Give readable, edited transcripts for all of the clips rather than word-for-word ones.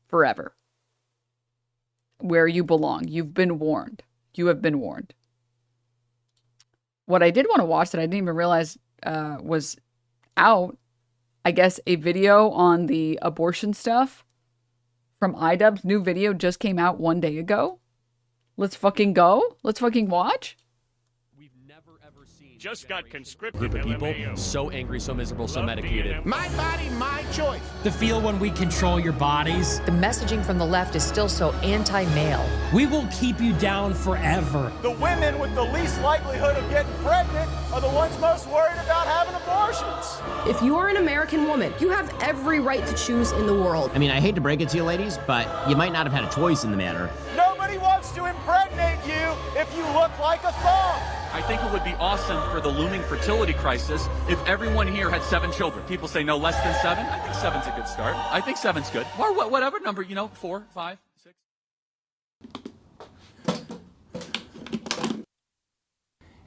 forever. Where you belong. You've been warned. You have been warned. What I did want to watch that I didn't even realize was out, I guess a video on the abortion stuff from iDubbbz. New video just came out 1 day ago. Let's fucking go. Let's fucking watch. Just got conscripted. Group of people so angry, so miserable, so medicated. My body, my choice. The feel when we control your bodies. The messaging from the left is still so anti-male. We will keep you down forever. The women with the least likelihood of getting pregnant are the ones most worried about having abortions. If you are an American woman, you have every right to choose in the world. I mean, I hate to break it to you ladies, but you might not have had a choice in the matter. Nobody wants to impregnate you if you look like a thong. I think it would be awesome for the looming fertility crisis if everyone here had 7 children. People say no less than 7. I think 7's a good start. I think 7's good. Or whatever number, 4, 5, 6.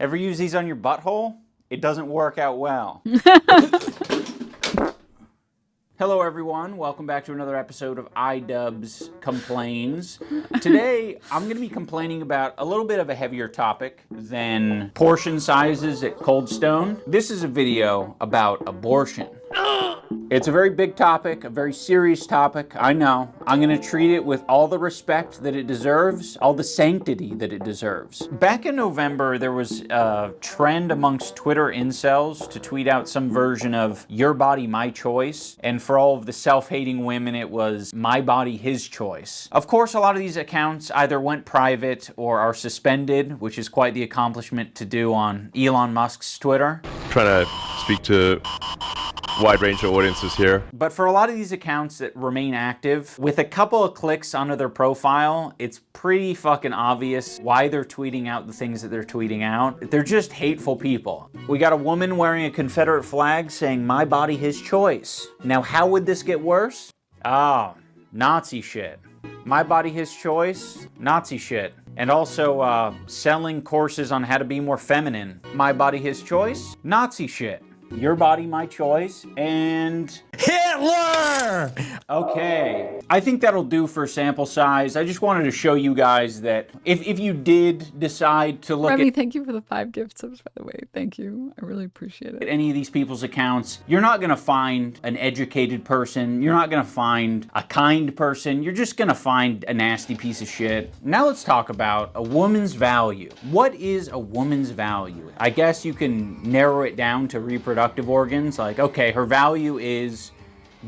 Ever use these on your butthole? It doesn't work out well. Hello everyone, welcome back to another episode of iDubbbz Complains. Today, I'm going to be complaining about a little bit of a heavier topic than portion sizes at Cold Stone. This is a video about abortion. It's a very big topic, a very serious topic, I know. I'm going to treat it with all the respect that it deserves, all the sanctity that it deserves. Back in November, there was a trend amongst Twitter incels to tweet out some version of your body, my choice. And for all of the self-hating women, it was my body, his choice. Of course, a lot of these accounts either went private or are suspended, which is quite the accomplishment to do on Elon Musk's Twitter. Trying to speak to wide range of audiences here. But for a lot of these accounts that remain active, with a couple of clicks onto their profile, it's pretty fucking obvious why they're tweeting out the things that they're tweeting out. They're just hateful people. We got a woman wearing a Confederate flag saying, my body, his choice. Now, how would this get worse? Oh, Nazi shit. My body, his choice, Nazi shit. And also selling courses on how to be more feminine. My body, his choice, Nazi shit. Your body, my choice, and Hitler! Okay, I think that'll do for sample size. I just wanted to show you guys that if you did decide to look Remy, at thank you for the 5 gift subs, by the way. Thank you. I really appreciate it. any of these people's accounts, you're not going to find an educated person. You're not going to find a kind person. You're just going to find a nasty piece of shit. Now let's talk about a woman's value. What is a woman's value? I guess you can narrow it down to reproductive organs. Like, okay, her value is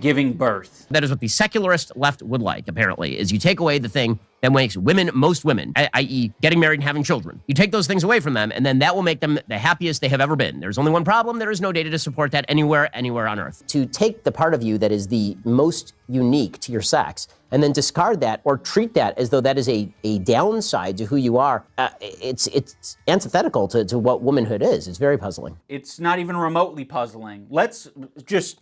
giving birth. That is what the secularist left would like, apparently, is you take away the thing that makes women most women, i.e. getting married and having children. You take those things away from them, and then that will make them the happiest they have ever been. There's only one problem. There is no data to support that anywhere on Earth. To take the part of you that is the most unique to your sex and then discard that or treat that as though that is a downside to who you are, it's antithetical to what womanhood is. It's very puzzling. It's not even remotely puzzling. Let's just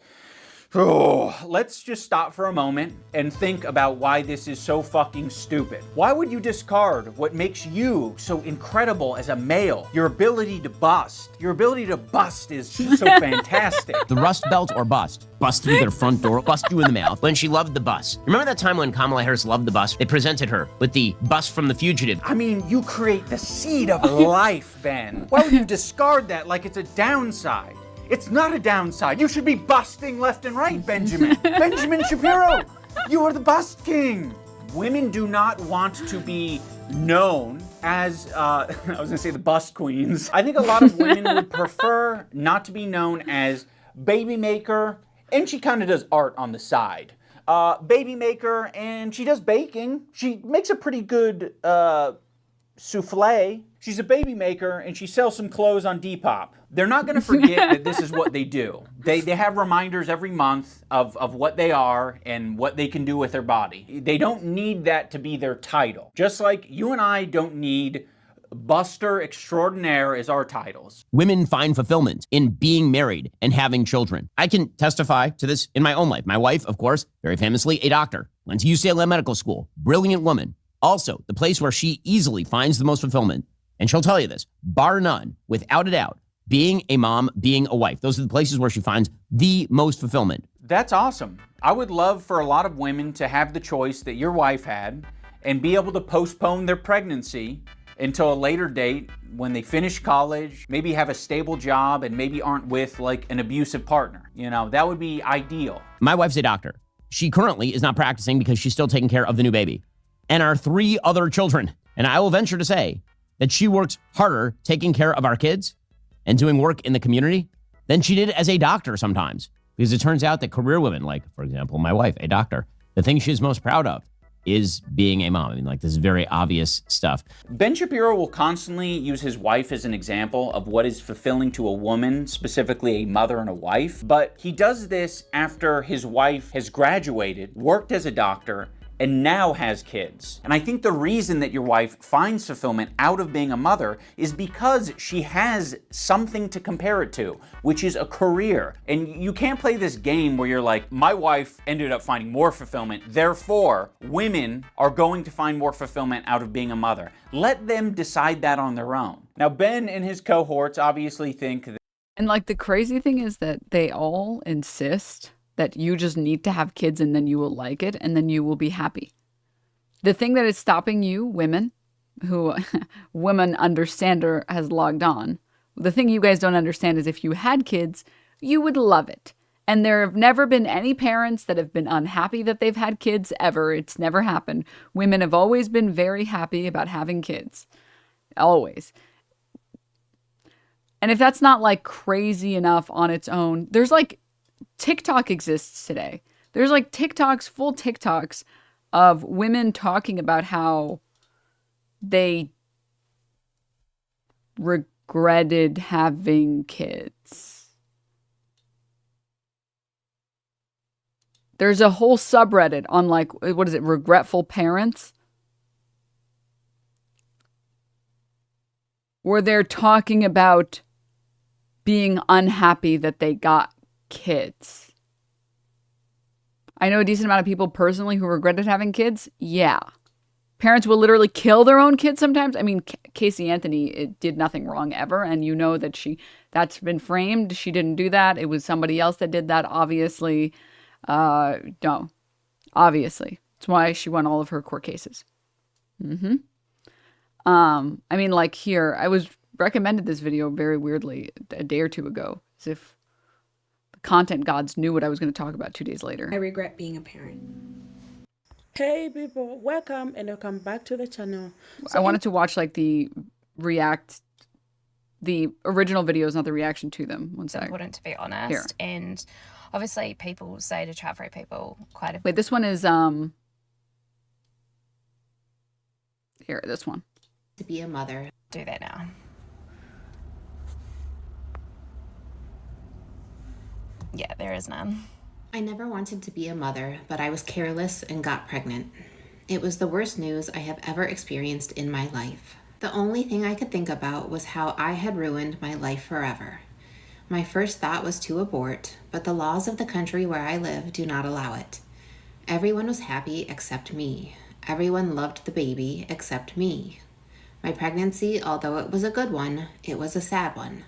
stop for a moment and think about why this is so fucking stupid. Why would you discard what makes you so incredible as a male? Your ability to bust. Your ability to bust is so fantastic. The Rust Belt or bust. Bust through their front door, bust you in the mouth. When she loved the bus. Remember that time when Kamala Harris loved the bus? They presented her with the bus from The Fugitive. I mean, you create the seed of life, Ben. Why would you discard that like it's a downside? It's not a downside. You should be busting left and right, Benjamin. Benjamin Shapiro, you are the bust king. Women do not want to be known as, I was gonna say the bust queens. I think a lot of women would prefer not to be known as baby maker, and she kind of does art on the side. Baby maker, and she does baking. She makes a pretty good souffle. She's a baby maker, and she sells some clothes on Depop. They're not going to forget that this is what they do. They have reminders every month of what they are and what they can do with their body. They don't need that to be their title. Just like you and I don't need Buster Extraordinaire as our titles. Women find fulfillment in being married and having children. I can testify to this in my own life. My wife, of course, very famously a doctor, went to UCLA Medical School, brilliant woman. Also, the place where she easily finds the most fulfillment, and she'll tell you this, bar none, without a doubt, being a mom, being a wife. Those are the places where she finds the most fulfillment. That's awesome. I would love for a lot of women to have the choice that your wife had and be able to postpone their pregnancy until a later date when they finish college, maybe have a stable job, and maybe aren't with like an abusive partner. You know, that would be ideal. My wife's a doctor. She currently is not practicing because she's still taking care of the new baby and our 3 other children. And I will venture to say that she works harder taking care of our kids and doing work in the community than she did as a doctor sometimes. Because it turns out that career women, like, for example, my wife, a doctor, the thing she's most proud of is being a mom. I mean, like, this is very obvious stuff. Ben Shapiro will constantly use his wife as an example of what is fulfilling to a woman, specifically a mother and a wife. But he does this after his wife has graduated, worked as a doctor, and now has kids. And I think the reason that your wife finds fulfillment out of being a mother is because she has something to compare it to, which is a career. And you can't play this game where you're like, my wife ended up finding more fulfillment, therefore women are going to find more fulfillment out of being a mother. Let them decide that on their own. Now, Ben and his cohorts obviously think that. And like the crazy thing is that they all insist that you just need to have kids and then you will like it and then you will be happy. The thing that is stopping you, women, who Women Understander has logged on, the thing you guys don't understand is if you had kids, you would love it. And there have never been any parents that have been unhappy that they've had kids ever. It's never happened. Women have always been very happy about having kids. Always. And if that's not like crazy enough on its own, there's like TikTok exists today. There's like TikToks, full TikToks of women talking about how they regretted having kids. There's a whole subreddit on like, what is it, regretful parents? Where they're talking about being unhappy that they got kids. I know a decent amount of people personally who regretted having kids. Yeah. Parents will literally kill their own kids sometimes. I mean, Casey Anthony did nothing wrong ever. And you know that that's been framed. She didn't do that. It was somebody else that did that, obviously. No. Obviously. That's why she won all of her court cases. I mean, like here, I was recommended this video very weirdly a day or two ago. As if content gods knew what I was going to talk about 2 days later. I regret being a parent. Hey people, welcome and welcome back to the channel. I wanted to watch like the original videos, not the reaction to them. One sec. It's important to be honest. Here. And obviously people say to chat free people quite a bit. Wait, this one is here, this one. To be a mother. Do that now. Yeah, there is none. I never wanted to be a mother, but I was careless and got pregnant. It was the worst news I have ever experienced in my life. The only thing I could think about was how I had ruined my life forever. My first thought was to abort, but the laws of the country where I live do not allow it. Everyone was happy except me. Everyone loved the baby except me. My pregnancy, although it was a good one, it was a sad one.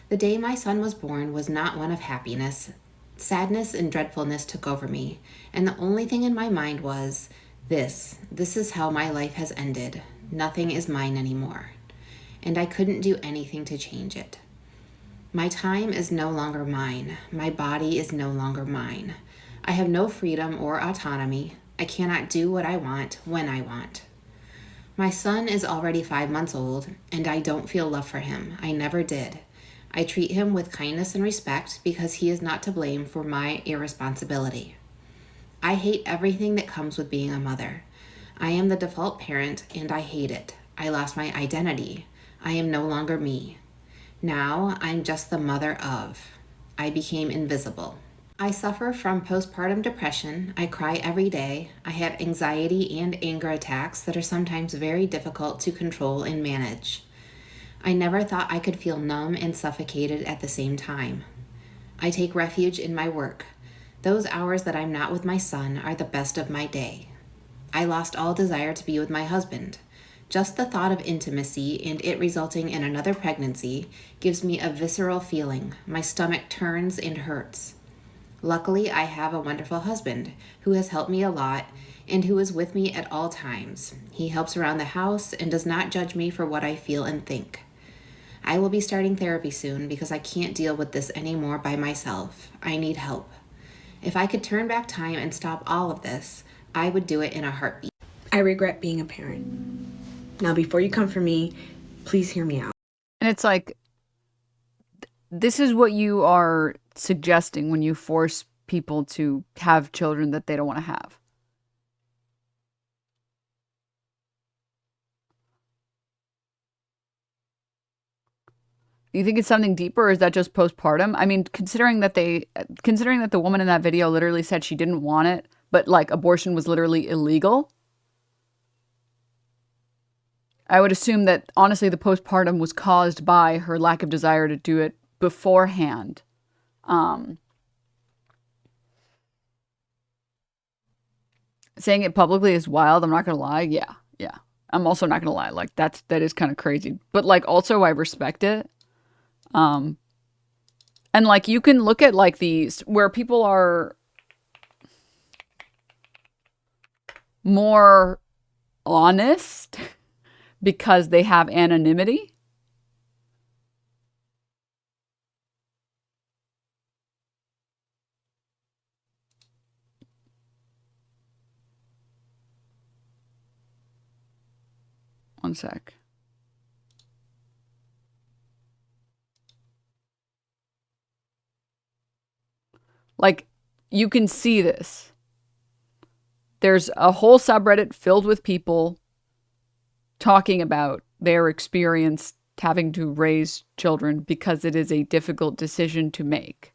The day my son was born was not one of happiness. Sadness and dreadfulness took over me, and the only thing in my mind was, this is how my life has ended. Nothing is mine anymore. And I couldn't do anything to change it. My time is no longer mine. My body is no longer mine. I have no freedom or autonomy. I cannot do what I want when I want. My son is already 5 months old, and I don't feel love for him. I never did. I treat him with kindness and respect because he is not to blame for my irresponsibility. I hate everything that comes with being a mother. I am the default parent and I hate it. I lost my identity. I am no longer me. Now I'm just the mother of. I became invisible. I suffer from postpartum depression. I cry every day. I have anxiety and anger attacks that are sometimes very difficult to control and manage. I never thought I could feel numb and suffocated at the same time. I take refuge in my work. Those hours that I'm not with my son are the best of my day. I lost all desire to be with my husband. Just the thought of intimacy and it resulting in another pregnancy gives me a visceral feeling. My stomach turns and hurts. Luckily, I have a wonderful husband who has helped me a lot and who is with me at all times. He helps around the house and does not judge me for what I feel and think. I will be starting therapy soon because I can't deal with this anymore by myself. I need help. If I could turn back time and stop all of this, I would do it in a heartbeat. I regret being a parent. Now, before you come for me, please hear me out. And it's like, this is what you are suggesting when you force people to have children that they don't want to have. Do you think it's something deeper, or is that just postpartum? I mean, considering that the woman in that video literally said she didn't want it, but like abortion was literally illegal. I would assume that honestly the postpartum was caused by her lack of desire to do it beforehand. Saying it publicly is wild. I'm not gonna lie. Yeah. I'm also not gonna lie. Like that is kind of crazy. But like also I respect it. And like you can look at like these where people are more honest because they have anonymity. One sec. Like, you can see this. There's a whole subreddit filled with people talking about their experience having to raise children because it is a difficult decision to make.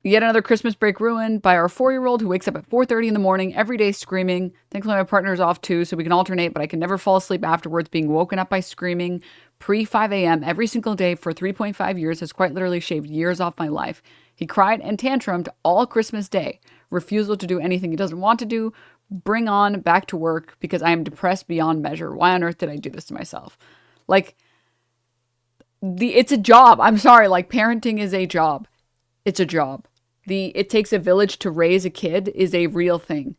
Yet another Christmas break ruined by our 4-year-old who wakes up at 4:30 in the morning every day screaming. Thankfully, my partner is off too, so we can alternate, but I can never fall asleep afterwards. Being woken up by screaming pre-5 a.m. every single day for 3.5 years has quite literally shaved years off my life. He cried and tantrumed all Christmas Day. Refusal to do anything he doesn't want to do. Bring on back to work because I am depressed beyond measure. Why on earth did I do this to myself? Like, it's a job. I'm sorry. Like, parenting is a job. It's a job. It takes a village to raise a kid is a real thing.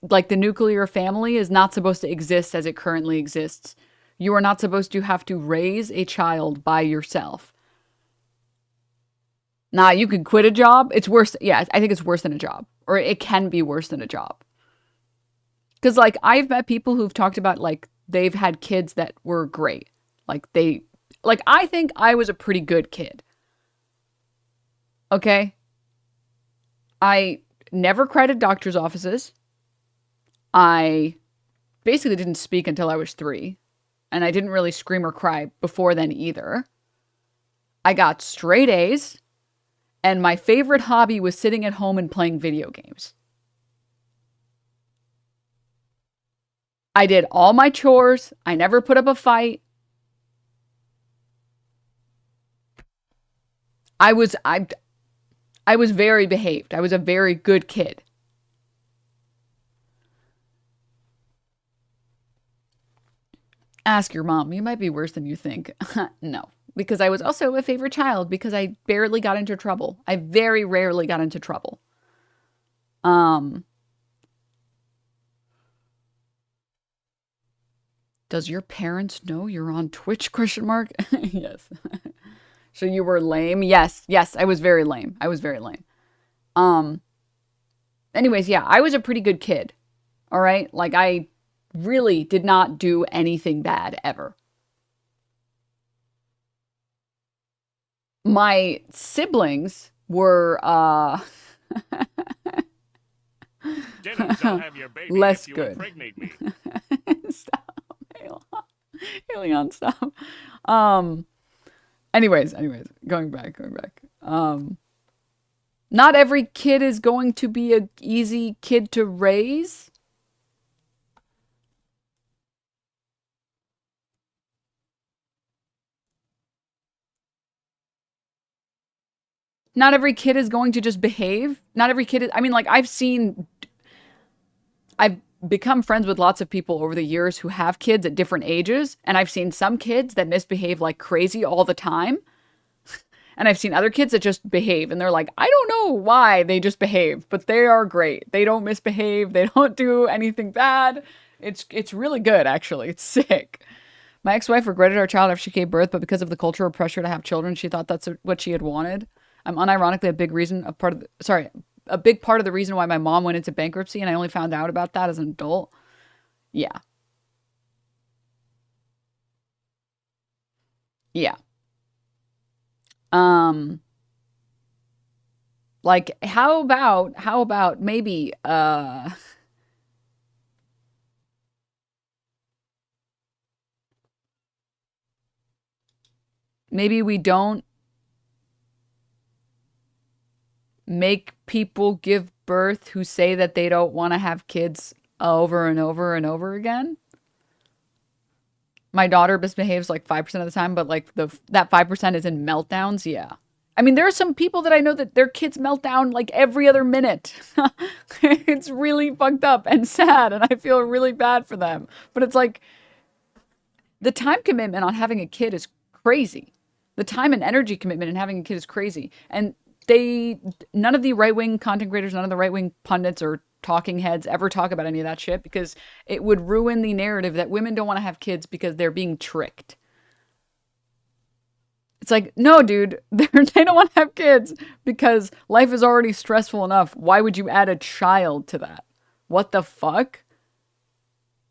Like the nuclear family is not supposed to exist as it currently exists. You are not supposed to have to raise a child by yourself. Nah, you can quit a job. It's worse. Yeah, I think it's worse than a job. Or it can be worse than a job. Because, like, I've met people who've talked about, like, they've had kids that were great. Like, I think I was a pretty good kid. Okay? I never cried at doctor's offices. I basically didn't speak until I was 3. And I didn't really scream or cry before then either. I got straight A's. And my favorite hobby was sitting at home and playing video games. I did all my chores. I never put up a fight. I was very behaved. I was a very good kid. Ask your mom. You might be worse than you think. No. Because I was also a favorite child because I barely got into trouble. I very rarely got into trouble. Does your parents know you're on Twitch? ? Yes. So you were lame? Yes, I was very lame. Anyways, yeah, I was a pretty good kid. All right? Like, I really did not do anything bad ever. My siblings were Denims, I'll have your baby less if you good. impregnate me. Stop. Alien, stop. Anyways, going back. Not every kid is going to be an easy kid to raise. Not every kid is going to just behave. Not every kid is, I mean, like, I've become friends with lots of people over the years who have kids at different ages. And I've seen some kids that misbehave like crazy all the time. And I've seen other kids that just behave. And they're like, I don't know why they just behave, but they are great. They don't misbehave. They don't do anything bad. It's really good, actually. It's sick. My ex-wife regretted our child after she gave birth, but because of the cultural pressure to have children, she thought that's what she had wanted. I'm unironically a big part of the reason why my mom went into bankruptcy, and I only found out about that as an adult. Yeah. Yeah. Like, how about maybe, maybe we don't make people give birth who say that they don't want to have kids over and over and over again. My daughter misbehaves like 5% of the time, but like that 5% is in meltdowns. Yeah. I mean, there are some people that I know that their kids melt down like every other minute. It's really fucked up and sad, and I feel really bad for them. But it's like the time commitment on having a kid is crazy. The time and energy commitment in having a kid is crazy. And none of the right-wing content creators, none of the right-wing pundits or talking heads ever talk about any of that shit, because it would ruin the narrative that women don't want to have kids because they're being tricked. It's like, no, dude, they don't want to have kids because life is already stressful enough. Why would you add a child to that? What the fuck?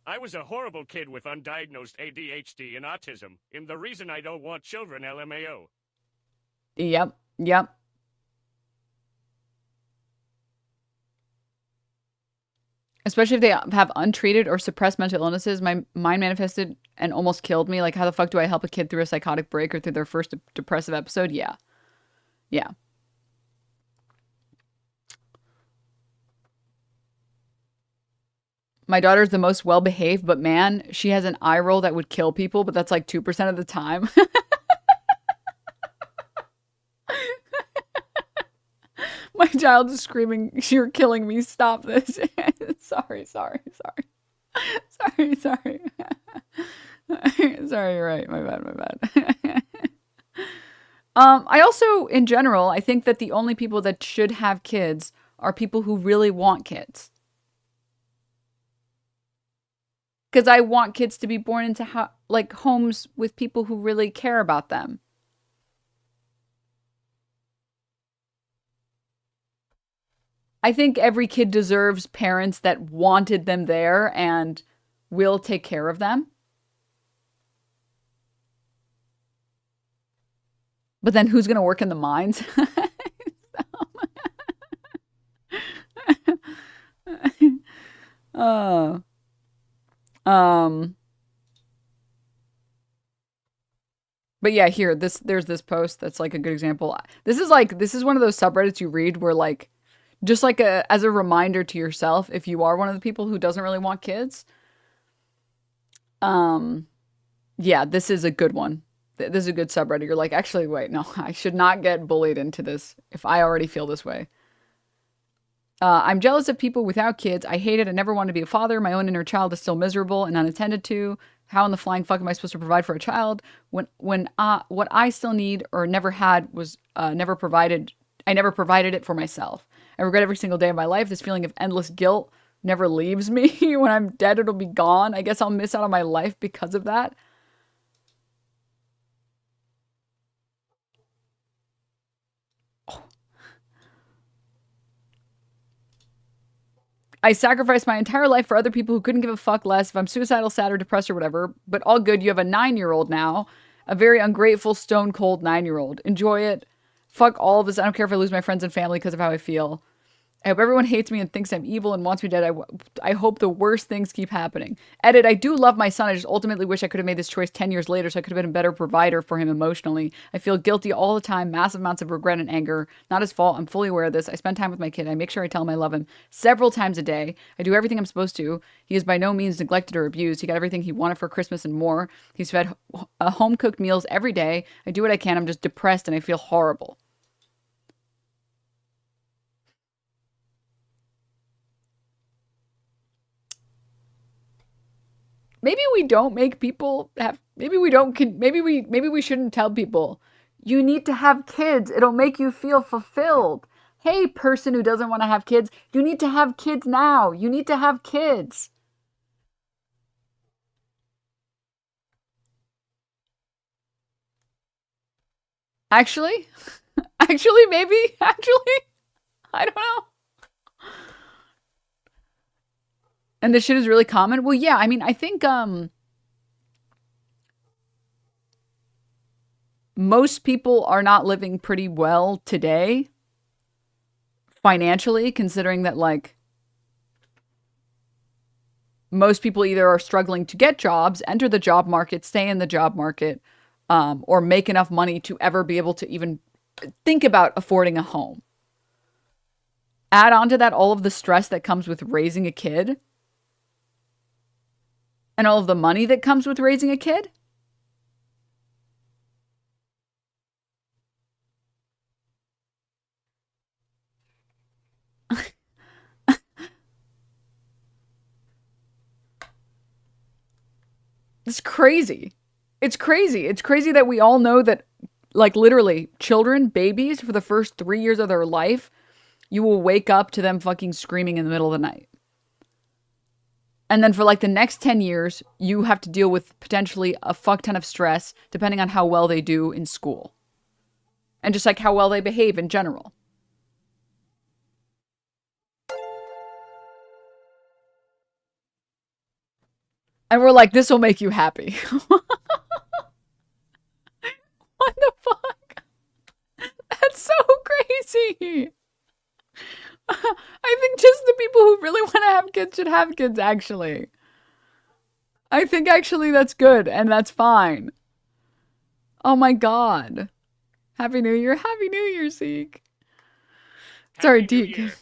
I was a horrible kid with undiagnosed ADHD and autism. And the reason I don't want children, LMAO. Yep. Yep. Especially if they have untreated or suppressed mental illnesses. My mind manifested and almost killed me. Like, how the fuck do I help a kid through a psychotic break or through their first depressive episode? Yeah. Yeah. My daughter's the most well-behaved, but man, she has an eye roll that would kill people, but that's like 2% of the time. My child is screaming, "You're killing me, stop this." Sorry. Sorry, you're right. My bad. I also, in general, I think that the only people that should have kids are people who really want kids. Because I want kids to be born into homes with people who really care about them. I think every kid deserves parents that wanted them there and will take care of them. But then who's going to work in the mines? But yeah, here, there's this post that's like a good example. This is one of those subreddits you read where like, just like as a reminder to yourself, if you are one of the people who doesn't really want kids. Yeah, this is a good one. This is a good subreddit. You're like, actually, wait, no, I should not get bullied into this if I already feel this way. I'm jealous of people without kids. I hate it. I never wanted to be a father. My own inner child is still miserable and unattended to. How in the flying fuck am I supposed to provide for a child when what I still need or never had was never provided. I never provided it for myself. I regret every single day of my life. This feeling of endless guilt never leaves me. When I'm dead, it'll be gone. I guess I'll miss out on my life because of that. I sacrificed my entire life for other people who couldn't give a fuck less if I'm suicidal, sad, or depressed or whatever. But all good. You have a 9-year-old now. A very ungrateful, stone cold 9-year-old. Enjoy it. Fuck all of this. I don't care if I lose my friends and family because of how I feel. I hope everyone hates me and thinks I'm evil and wants me dead. I hope the worst things keep happening. Edit, I do love my son. I just ultimately wish I could have made this choice 10 years later so I could have been a better provider for him emotionally. I feel guilty all the time. Massive amounts of regret and anger. Not his fault. I'm fully aware of this. I spend time with my kid. I make sure I tell him I love him several times a day. I do everything I'm supposed to. He is by no means neglected or abused. He got everything he wanted for Christmas and more. He's fed home-cooked meals every day. I do what I can. I'm just depressed and I feel horrible. maybe we don't make people have, maybe we shouldn't tell people, you need to have kids. It'll make you feel fulfilled. Hey, person who doesn't want to have kids, you need to have kids now. You need to have kids. Actually, maybe, I don't know. And this shit is really common. Well, yeah, I mean, I think, most people are not living pretty well today, financially, considering that, like, most people either are struggling to get jobs, enter the job market, stay in the job market, or make enough money to ever be able to even think about affording a home. Add on to that all of the stress that comes with raising a kid and all of the money that comes with raising a kid. It's crazy. It's crazy. It's crazy that we all know that, like, literally, children, babies, for the first 3 years of their life, you will wake up to them fucking screaming in the middle of the night. And then for, like, the next 10 years, you have to deal with potentially a fuck ton of stress, depending on how well they do in school. And just, like, how well they behave in general. And we're like, this will make you happy. What the fuck? That's so crazy. I think just the people who really want to have kids should have kids, actually. I think actually that's good, and that's fine. Oh my god. Happy New Year. Happy New Year, Zeke. Sorry, Deke.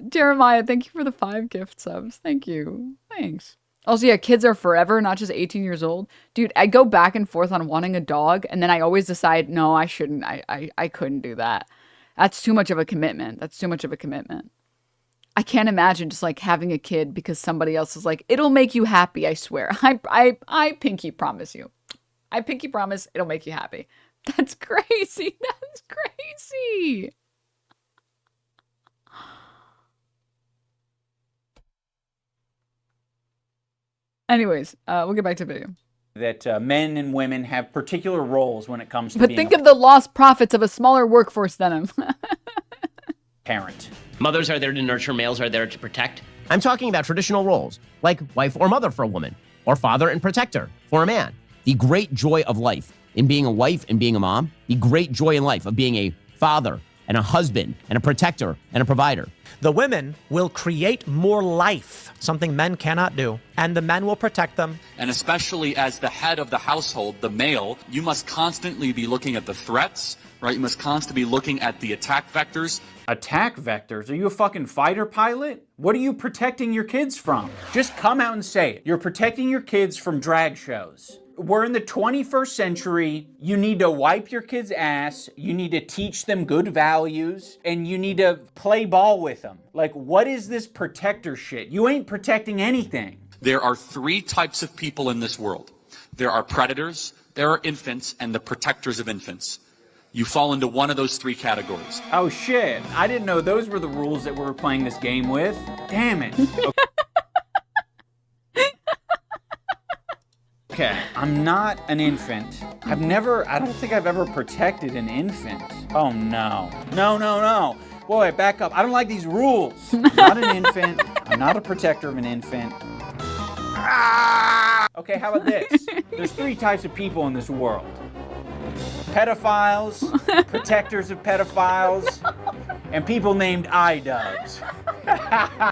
Jeremiah, thank you for the 5 gift subs. Thank you. Thanks. Also, yeah, kids are forever, not just 18 years old. Dude, I go back and forth on wanting a dog, and then I always decide, no, I shouldn't. I couldn't do that. That's too much of a commitment. That's too much of a commitment. I can't imagine just, like, having a kid because somebody else is like, it'll make you happy, I swear. I pinky promise you. I pinky promise it'll make you happy. That's crazy. That's crazy. Anyways, we'll get back to the video. That men and women have particular roles when it comes to but being think of the lost profits of a smaller workforce than him. parent. Mothers are there to nurture, males are there to protect. I'm talking about traditional roles, like wife or mother for a woman, or father and protector for a man. The great joy of life in being a wife and being a mom, the great joy in life of being a father and a husband and a protector and a provider. The women will create more life, something men cannot do, and the men will protect them. And especially as the head of the household, the male, you must constantly be looking at the threats, right? You must constantly be looking at the attack vectors. Attack vectors? Are you a fucking fighter pilot? What are you protecting your kids from? Just come out and say it. You're protecting your kids from drag shows. We're in the 21st century. You need to wipe your kids' ass. You need to teach them good values. And you need to play ball with them. Like, what is this protector shit? You ain't protecting anything. There are 3 types of people in this world. There are predators, there are infants, and the protectors of infants. You fall into one of those 3 categories. Oh shit, I didn't know those were the rules that we were playing this game with. Damn it. Okay, I'm not an infant. I don't think I've ever protected an infant. Oh no. No. Boy, back up. I don't like these rules. I'm not an infant. I'm not a protector of an infant. Okay, how about this? There's 3 types of people in this world. Pedophiles, protectors of pedophiles, and people named iDubbbz.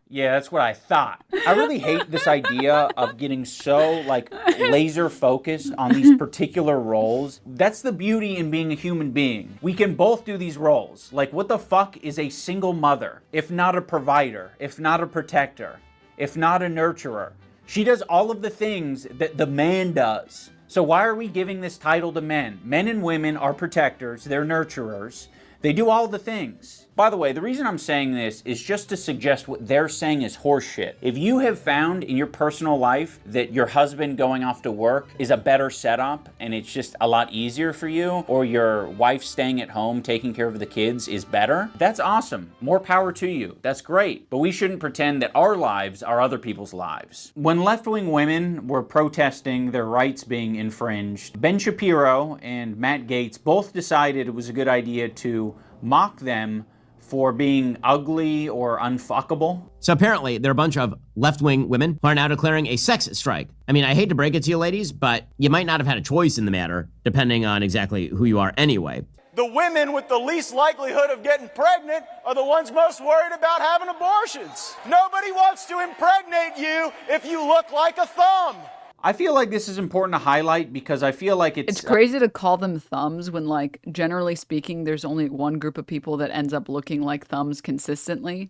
Yeah, that's what I thought. I really hate this idea of getting so, like, laser focused on these particular roles. That's the beauty in being a human being. We can both do these roles. Like, what the fuck is a single mother, if not a provider, if not a protector, if not a nurturer? She does all of the things that the man does. So why are we giving this title to men? Men and women are protectors, they're nurturers. They do all the things. By the way, the reason I'm saying this is just to suggest what they're saying is horseshit. If you have found in your personal life that your husband going off to work is a better setup and it's just a lot easier for you, or your wife staying at home taking care of the kids is better, that's awesome. More power to you. That's great. But we shouldn't pretend that our lives are other people's lives. When left-wing women were protesting their rights being infringed, Ben Shapiro and Matt Gaetz both decided it was a good idea to mock them for being ugly or unfuckable. So apparently, there are a bunch of left-wing women who are now declaring a sex strike. I mean, I hate to break it to you ladies, but you might not have had a choice in the matter, depending on exactly who you are anyway. The women with the least likelihood of getting pregnant are the ones most worried about having abortions. Nobody wants to impregnate you if you look like a thumb. I feel like this is important to highlight because I feel like It's crazy to call them thumbs when, like, generally speaking, there's only one group of people that ends up looking like thumbs consistently.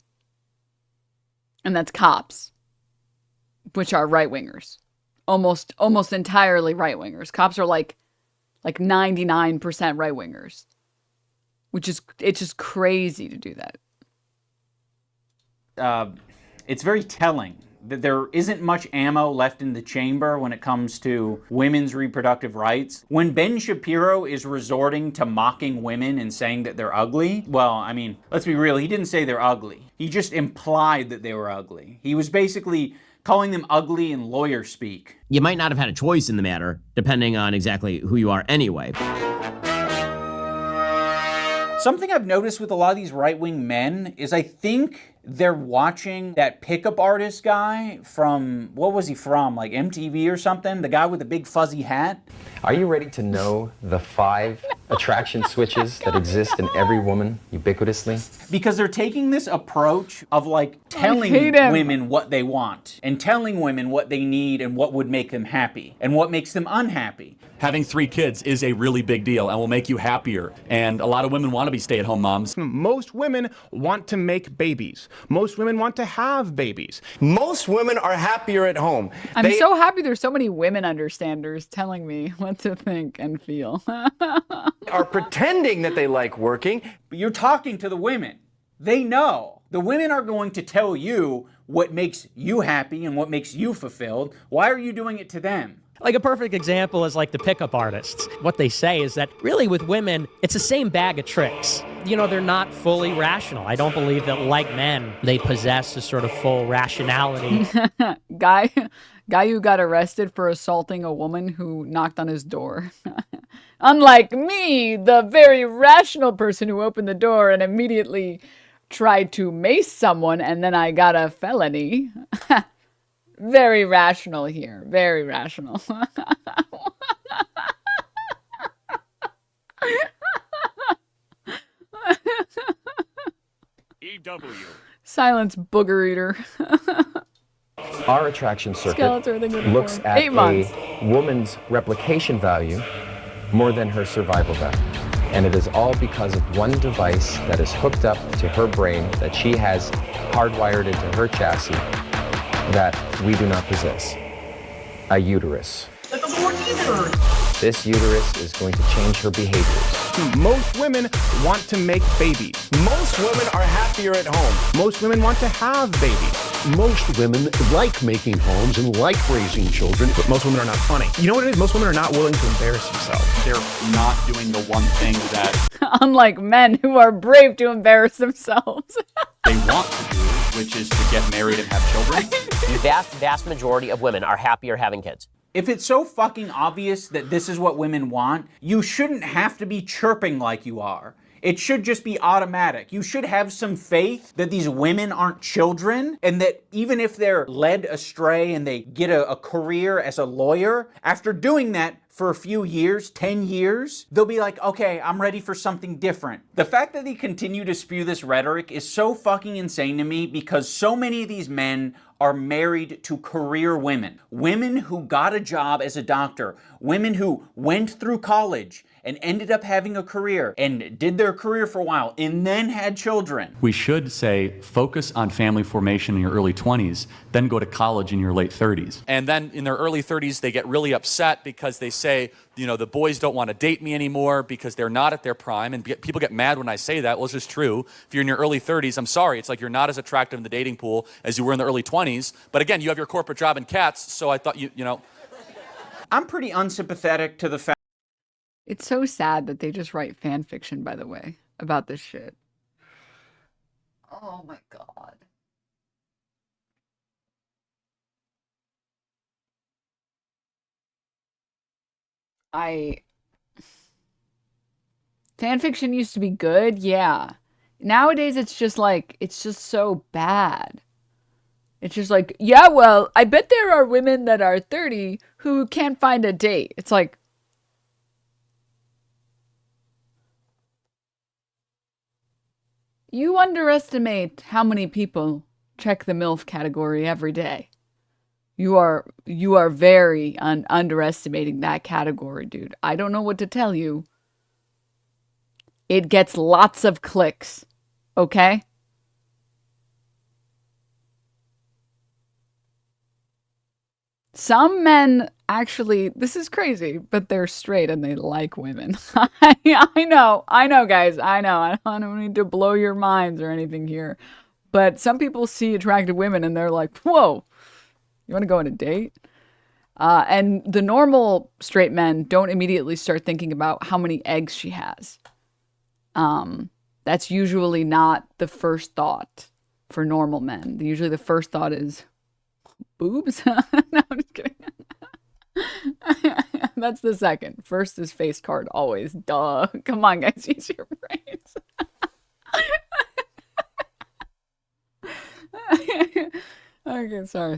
And that's cops, which are right-wingers. Almost entirely right-wingers. Cops are like 99% right-wingers. It's just crazy to do that. It's very telling that there isn't much ammo left in the chamber when it comes to women's reproductive rights. When Ben Shapiro is resorting to mocking women and saying that they're ugly, well, I mean, let's be real, he didn't say they're ugly. He just implied that they were ugly. He was basically calling them ugly in lawyer speak. You might not have had a choice in the matter, depending on exactly who you are anyway. Something I've noticed with a lot of these right-wing men is I think they're watching that pickup artist guy from, what was he from, like MTV or something? The guy with the big fuzzy hat? Are you ready to know the 5 attraction switches that exist in every woman ubiquitously? Because they're taking this approach of like telling women what they want and telling women what they need and what would make them happy and what makes them unhappy. Having 3 kids is a really big deal and will make you happier. And a lot of women want to be stay-at-home moms. Most women want to make babies. Most women want to have babies. Most women are happier at home. I'm so happy there's so many women understanders telling me what to think and feel. Are pretending that they like working. But you're talking to the women. They know. The women are going to tell you what makes you happy and what makes you fulfilled. Why are you doing it to them? Like a perfect example is like the pickup artists. What they say is that really with women, it's the same bag of tricks. You know, they're not fully rational. I don't believe that like men, they possess a sort of full rationality. Guy who got arrested for assaulting a woman who knocked on his door. Unlike me, the very rational person who opened the door and immediately tried to mace someone and then I got a felony. Very rational here. Very rational. EW. Silence, booger eater. Our attraction circuit looks at a woman's replication value more than her survival value. And it is all because of one device that is hooked up to her brain that she has hardwired into her chassis that we do not possess. A uterus. This uterus is going to change her behaviors. Most women want to make babies. Most women are happier at home. Most women want to have babies. Most women like making homes and like raising children. But most women are not funny. You know what it is? Most women are not willing to embarrass themselves. They're not doing the one thing that Unlike men who are brave to embarrass themselves. they want to do, which is to get married and have children. The vast majority of women are happier having kids. If it's so fucking obvious that this is what women want, you shouldn't have to be chirping like you are. It should just be automatic. You should have some faith that these women aren't children and that even if they're led astray and they get a career as a lawyer, after doing that for a few years, 10 years, they'll be like, okay, I'm ready for something different. The fact that they continue to spew this rhetoric is so fucking insane to me because so many of these men are married to career women. Women who got a job as a doctor. Women who went through college and ended up having a career and did their career for a while and then had children. We should say focus on family formation in your early 20s, then go to college in your late 30s. And then in their early 30s, they get really upset because they say, say, you know, the boys don't want to date me anymore because they're not at their prime. And people get mad when I say that. Well, it's just true. If you're in your early 30s, I'm sorry. It's like you're not as attractive in the dating pool as you were in the early 20s. But again, you have your corporate job and cats, so I thought you know. I'm pretty unsympathetic to the fact. It's so sad that they just write fan fiction, by the way, about this shit. Oh my God. Fan fiction used to be good, yeah. Nowadays it's just so bad. It's just like, yeah, well, I bet there are women that are 30 who can't find a date. It's like, you underestimate how many people check the MILF category every day. You are very underestimating that category, dude. I don't know what to tell you. It gets lots of clicks, okay? Some men actually, this is crazy, but they're straight and they like women. I know, guys. I know. I don't need to blow your minds or anything here. But some people see attractive women and they're like, whoa, you want to go on a date? And the normal straight men don't immediately start thinking about how many eggs she has. That's usually not the first thought for normal men. Usually the first thought is boobs. No, I'm just kidding. That's the second. First is face card, always. Duh. Come on, guys, use your brains. Okay, sorry.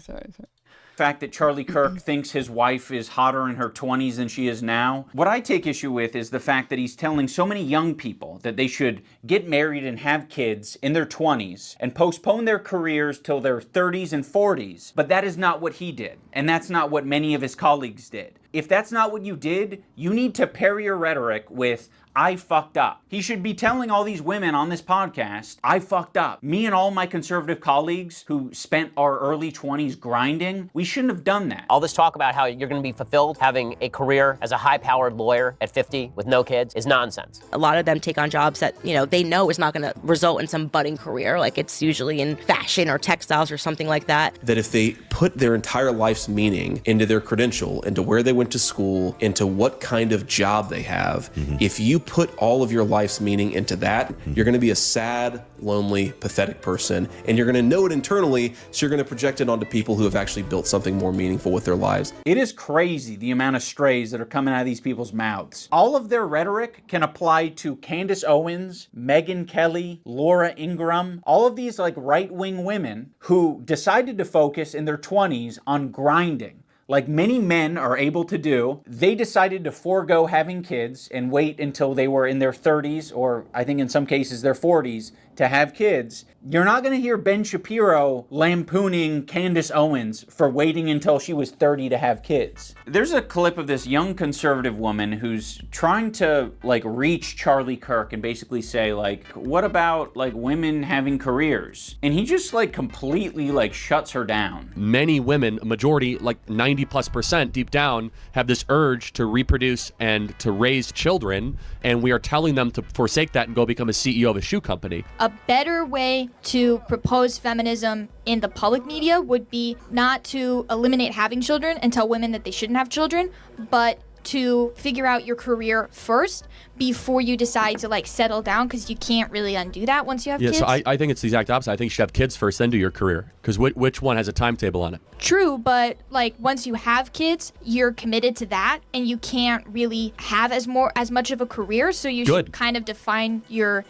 Fact that Charlie Kirk thinks his wife is hotter in her 20s than she is now. What I take issue with is the fact that he's telling so many young people that they should get married and have kids in their 20s and postpone their careers till their 30s and 40s. But that is not what he did. And that's not what many of his colleagues did. If that's not what you did, you need to pair your rhetoric with, I fucked up. He should be telling all these women on this podcast, I fucked up. Me and all my conservative colleagues who spent our early 20s grinding, we shouldn't have done that. All this talk about how you're going to be fulfilled having a career as a high-powered lawyer at 50 with no kids is nonsense. A lot of them take on jobs that, they know is not going to result in some budding career. Like it's usually in fashion or textiles or something like that. That if they put their entire life's meaning into their credential, into where they went to school, into what kind of job they have, if you put all of your life's meaning into that, you're going to be a sad, lonely, pathetic person, and you're going to know it internally, so you're going to project it onto people who have actually built something more meaningful with their lives. It is crazy the amount of strays that are coming out of these people's mouths. All of their rhetoric can apply to Candace Owens, Megyn Kelly, Laura Ingraham, all of these like right-wing women who decided to focus in their 20s on grinding. Like many men are able to do, they decided to forego having kids and wait until they were in their 30s, or I think in some cases their 40s, to have kids. You're not going to hear Ben Shapiro lampooning Candace Owens for waiting until she was 30 to have kids. There's a clip of this young conservative woman who's trying to reach Charlie Kirk and basically say what about women having careers? And he just completely shuts her down. Many women, a majority, 90+% deep down, have this urge to reproduce and to raise children, and we are telling them to forsake that and go become a CEO of a shoe company. A better way to propose feminism in the public media would be not to eliminate having children and tell women that they shouldn't have children, but to figure out your career first before you decide to settle down, because you can't really undo that once you have kids. So I think it's the exact opposite. I think you should have kids first, then do your career, because which one has a timetable on it? True, but once you have kids, you're committed to that, and you can't really have as much of a career, so you should kind of define your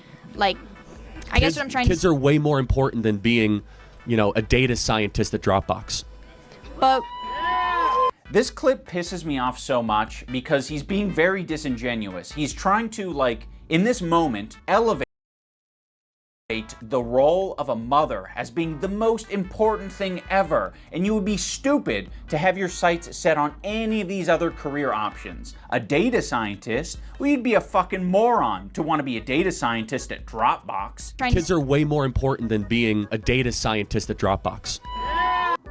I guess what I'm trying to say. Kids are way more important than being, a data scientist at Dropbox. But this clip pisses me off so much because he's being very disingenuous. He's trying to, in this moment, elevate the role of a mother as being the most important thing ever, and you would be stupid to have your sights set on any of these other career options. A data scientist? Well, you'd be a fucking moron to want to be a data scientist at Dropbox. Kids are way more important than being a data scientist at Dropbox.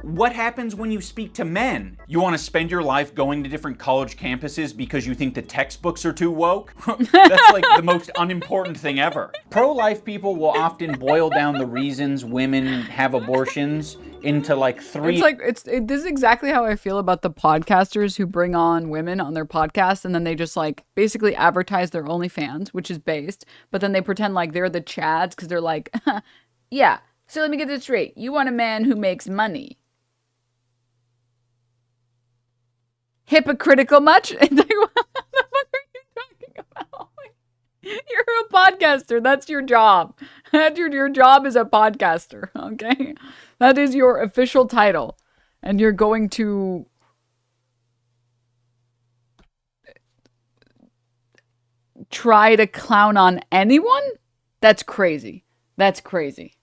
What happens when you speak to men? You want to spend your life going to different college campuses because you think the textbooks are too woke? That's like the most unimportant thing ever. Pro-life people will often boil down the reasons women have abortions into like three. It's like this is exactly how I feel about the podcasters who bring on women on their podcast and then they just like basically advertise their OnlyFans, which is based, but then they pretend like they're the Chads because they're like, yeah. So let me get this straight. You want a man who makes money. Hypocritical much? It's like, what the fuck are you talking about? You're a podcaster. That's your job. Your job is a podcaster, okay? That is your official title. And you're going to try to clown on anyone? That's crazy. That's crazy.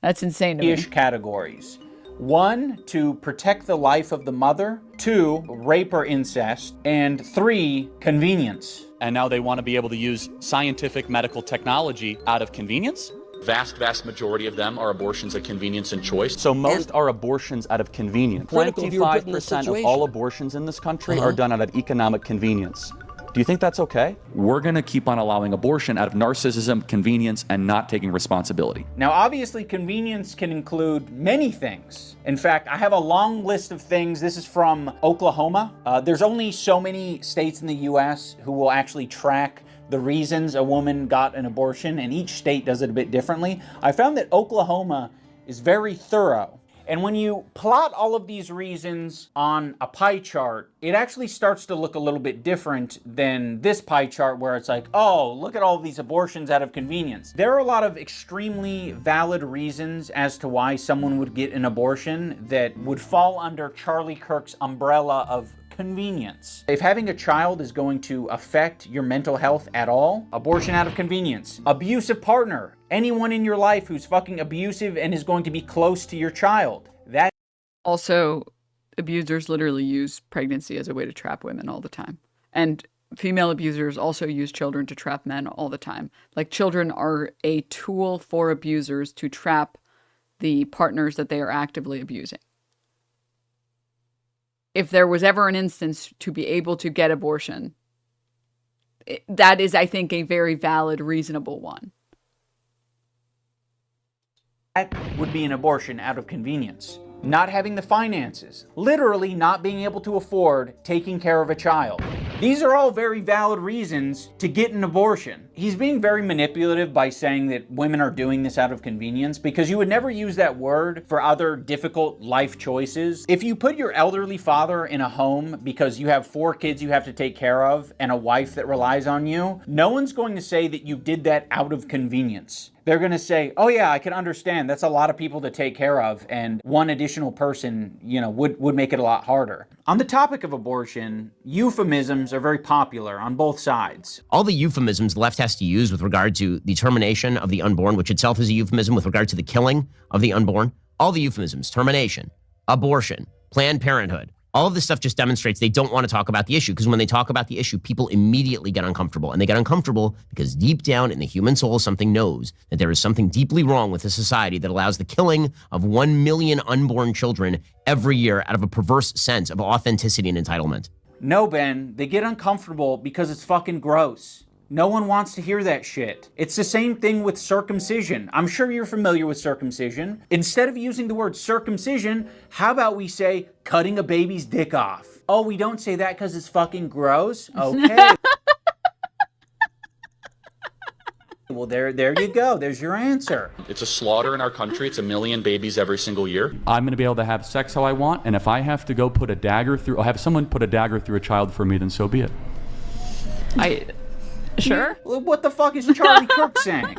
That's insane to me. Categories. 1, to protect the life of the mother. 2, rape or incest. And 3, convenience. And now they want to be able to use scientific medical technology out of convenience? Vast majority of them are abortions of convenience and choice. So most are abortions out of convenience. 25% of all abortions in this country are done out of economic convenience. Do you think that's okay? We're going to keep on allowing abortion out of narcissism, convenience, and not taking responsibility. Now, obviously, convenience can include many things. In fact, I have a long list of things. This is from Oklahoma. There's only so many states in the U.S. who will actually track the reasons a woman got an abortion, and each state does it a bit differently. I found that Oklahoma is very thorough. And when you plot all of these reasons on a pie chart, it actually starts to look a little bit different than this pie chart where it's like, oh, look at all of these abortions out of convenience. There are a lot of extremely valid reasons as to why someone would get an abortion that would fall under Charlie Kirk's umbrella of convenience. If having a child is going to affect your mental health at all, abortion out of convenience. Abusive partner, anyone in your life who's fucking abusive and is going to be close to your child. That also, abusers literally use pregnancy as a way to trap women all the time. And female abusers also use children to trap men all the time. Like, children are a tool for abusers to trap the partners that they are actively abusing. If there was ever an instance to be able to get abortion, that is, I think, a very valid, reasonable one. That would be an abortion out of convenience. Not having the finances, literally not being able to afford taking care of a child. These are all very valid reasons to get an abortion. He's being very manipulative by saying that women are doing this out of convenience because you would never use that word for other difficult life choices. If you put your elderly father in a home because you have 4 kids you have to take care of and a wife that relies on you, no one's going to say that you did that out of convenience. They're going to say, oh yeah, I can understand. That's a lot of people to take care of, and one additional person, would make it a lot harder. On the topic of abortion, euphemisms are very popular on both sides. All the euphemisms the left has to use with regard to the termination of the unborn, which itself is a euphemism with regard to the killing of the unborn, all the euphemisms, termination, abortion, Planned Parenthood, all of this stuff just demonstrates they don't want to talk about the issue, because when they talk about the issue, people immediately get uncomfortable. And they get uncomfortable because deep down in the human soul, something knows that there is something deeply wrong with a society that allows the killing of 1 million unborn children every year out of a perverse sense of authenticity and entitlement. No, Ben, they get uncomfortable because it's fucking gross. No one wants to hear that shit. It's the same thing with circumcision. I'm sure you're familiar with circumcision. Instead of using the word circumcision, how about we say cutting a baby's dick off? Oh, we don't say that because it's fucking gross? Okay. Well, there you go. There's your answer. It's a slaughter in our country. It's 1 million babies every single year. I'm going to be able to have sex how I want, and if I have to go put a dagger through, or have someone put a dagger through a child for me, then so be it. Sure. What the fuck is Charlie Kirk saying?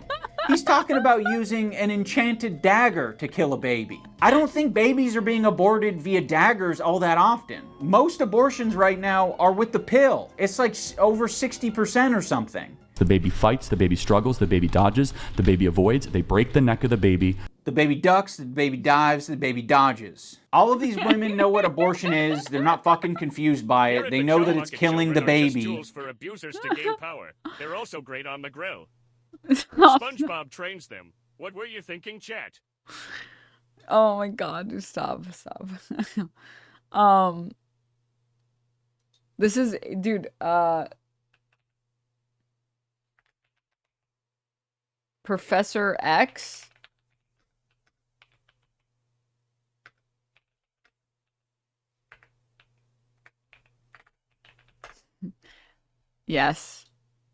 He's talking about using an enchanted dagger to kill a baby. I don't think babies are being aborted via daggers all that often. Most abortions right now are with the pill. It's like over 60% or something. The baby fights, the baby struggles, the baby dodges, the baby avoids, they break the neck of the baby. The baby ducks, the baby dives, the baby dodges. All of these women know what abortion is. They're not fucking confused by it. They know that it's killing the baby. Tools for abusers to gain power. They're also great on the grill. SpongeBob trains them. What were you thinking, chat? Oh my God, just stop. This is, dude, Professor X. Yes.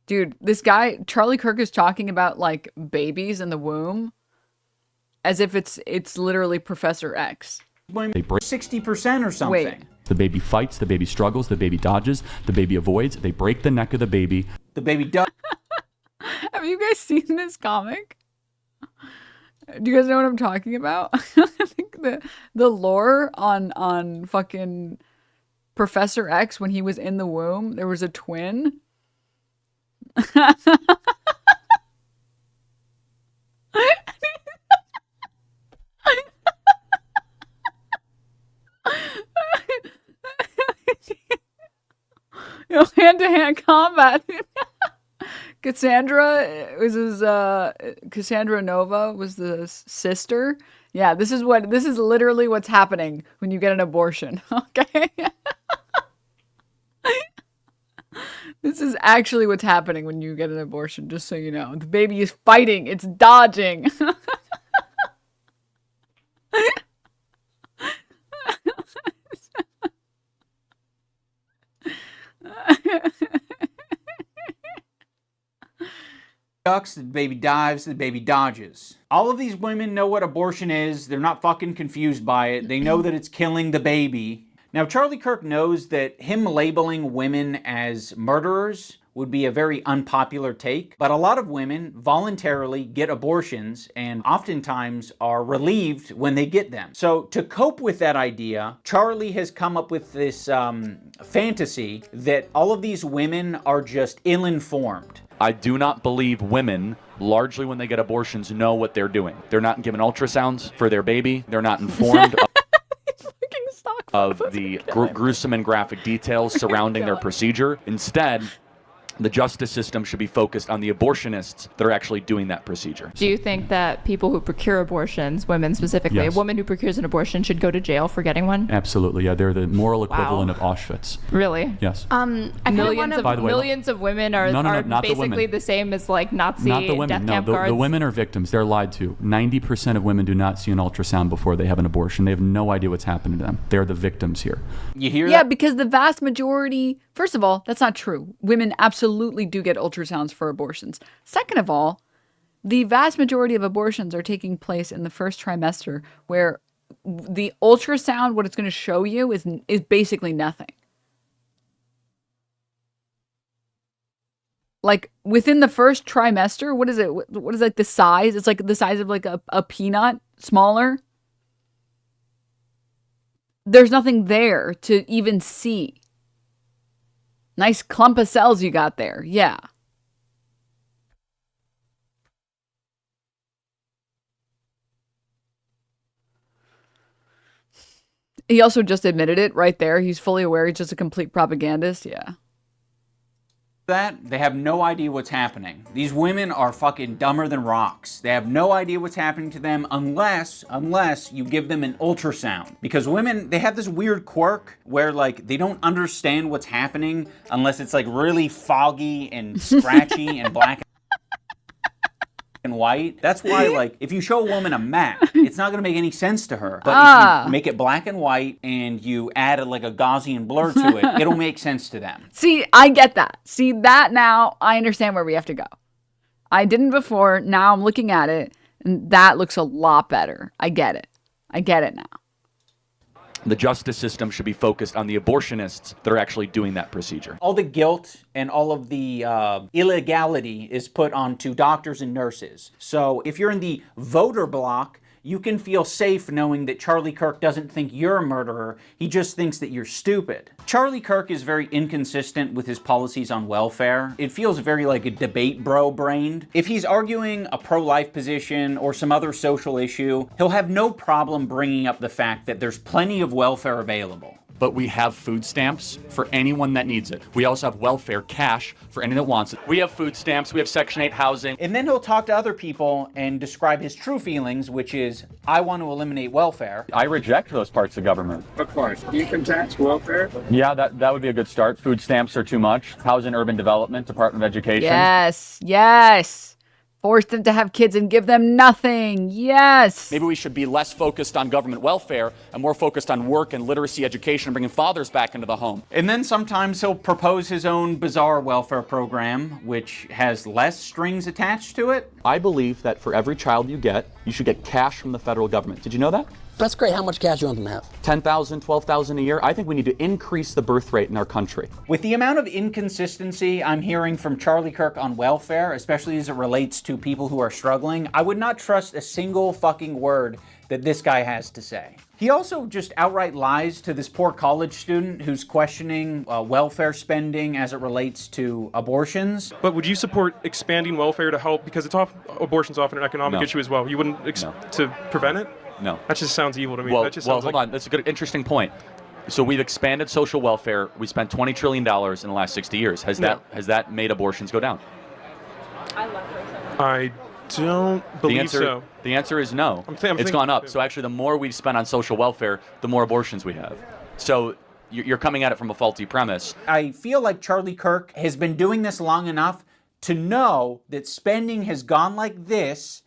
Dude, this guy, Charlie Kirk, is talking about like babies in the womb as if it's literally Professor X. They break 60% or something. Wait. The baby fights, the baby struggles, the baby dodges, the baby avoids, they break the neck of the baby. The baby does. Have you guys seen this comic? Do you guys know what I'm talking about? I think the lore on fucking Professor X, when he was in the womb, there was a twin. Hand-to-hand combat. Cassandra was his Cassandra Nova was the sister. Yeah, this is literally what's happening when you get an abortion. Okay. This is actually what's happening when you get an abortion, just so you know. The baby is fighting, it's dodging. Ducks, the baby dives, the baby dodges. All of these women know what abortion is. They're not fucking confused by it. They know that it's killing the baby. Now, Charlie Kirk knows that him labeling women as murderers would be a very unpopular take, but a lot of women voluntarily get abortions and oftentimes are relieved when they get them. So to cope with that idea, Charlie has come up with this fantasy that all of these women are just ill-informed. I do not believe women, largely when they get abortions, know what they're doing. They're not given ultrasounds for their baby. They're not informed of the gruesome and graphic details surrounding their procedure. Instead, the justice system should be focused on the abortionists that are actually doing that procedure. Do you think that people who procure abortions, women specifically, Yes. a woman who procures an abortion should go to jail for getting one? Absolutely, yeah. They're the moral equivalent of Auschwitz. Really? Yes. Millions of women are not the basically women. the same as like Nazi Not the women. death No, camp the guards. women are victims. They're lied to. 90% of women do not see an ultrasound before they have an abortion. They have no idea what's happening to them. They're the victims here. You hear Yeah, because the vast majority, first of all, that's not true. Women absolutely do get ultrasounds for abortions. Second of all, the vast majority of abortions are taking place in the first trimester, where the ultrasound, what it's going to show you is basically nothing. Like within the first trimester, what is it? What is like the size? It's like the size of like a peanut, smaller. There's nothing there to even see. Nice clump of cells you got there. Yeah. He also just admitted it right there. He's fully aware he's just a complete propagandist. Yeah. that, they have no idea what's happening. These women are fucking dumber than rocks. They have no idea what's happening to them unless you give them an ultrasound. Because women, they have this weird quirk where like they don't understand what's happening unless it's like really foggy and scratchy and black and white. That's why, like, if you show a woman a map, it's not going to make any sense to her. But if you make it black and white and you add like a Gaussian blur to it, it'll make sense to them. See, I get that. See, that now, I understand where we have to go. I didn't before. Now I'm looking at it, and that looks a lot better. I get it. I get it now. The justice system should be focused on the abortionists that are actually doing that procedure. All the guilt and all of the illegality is put onto doctors and nurses. So if you're in the voter bloc, you can feel safe knowing that Charlie Kirk doesn't think you're a murderer. He just thinks that you're stupid. Charlie Kirk is very inconsistent with his policies on welfare. It feels very like a debate bro-brained. If he's arguing a pro-life position or some other social issue, he'll have no problem bringing up the fact that there's plenty of welfare available. but we have food stamps for anyone that needs it. We also have welfare cash for anyone that wants it. We have food stamps, we have Section 8 housing. And then he'll talk to other people and describe his true feelings, which is, I want to eliminate welfare. I reject those parts of government. Of course. Income tax, welfare? Yeah, that would be a good start. Food stamps are too much. Housing, Urban Development, Department of Education. Yes, yes. Force them to have kids and give them nothing. Yes. Maybe we should be less focused on government welfare and more focused on work and literacy education and bringing fathers back into the home. And then sometimes he'll propose his own bizarre welfare program, which has less strings attached to it. I believe that for every child you get, you should get cash from the federal government. Did you know that? That's great. How much cash do you want them to have? $10,000, $12,000 a year. I think we need to increase the birth rate in our country. With the amount of inconsistency I'm hearing from Charlie Kirk on welfare, especially as it relates to people who are struggling, I would not trust a single fucking word that this guy has to say. He also just outright lies to this poor college student who's questioning welfare spending as it relates to abortions. But would you support expanding welfare to help, because abortion's often an economic issue as well? You wouldn't to prevent it? No. That just sounds evil to me. Well, that just sounds hold on. That's a good, interesting point. So we've expanded social welfare. We spent $20 trillion in the last 60 years. Has that made abortions go down? I don't believe so. The answer is no. It's gone up. So actually, the more we've spent on social welfare, the more abortions we have. So you're coming at it from a faulty premise. I feel like Charlie Kirk has been doing this long enough to know that spending has gone like this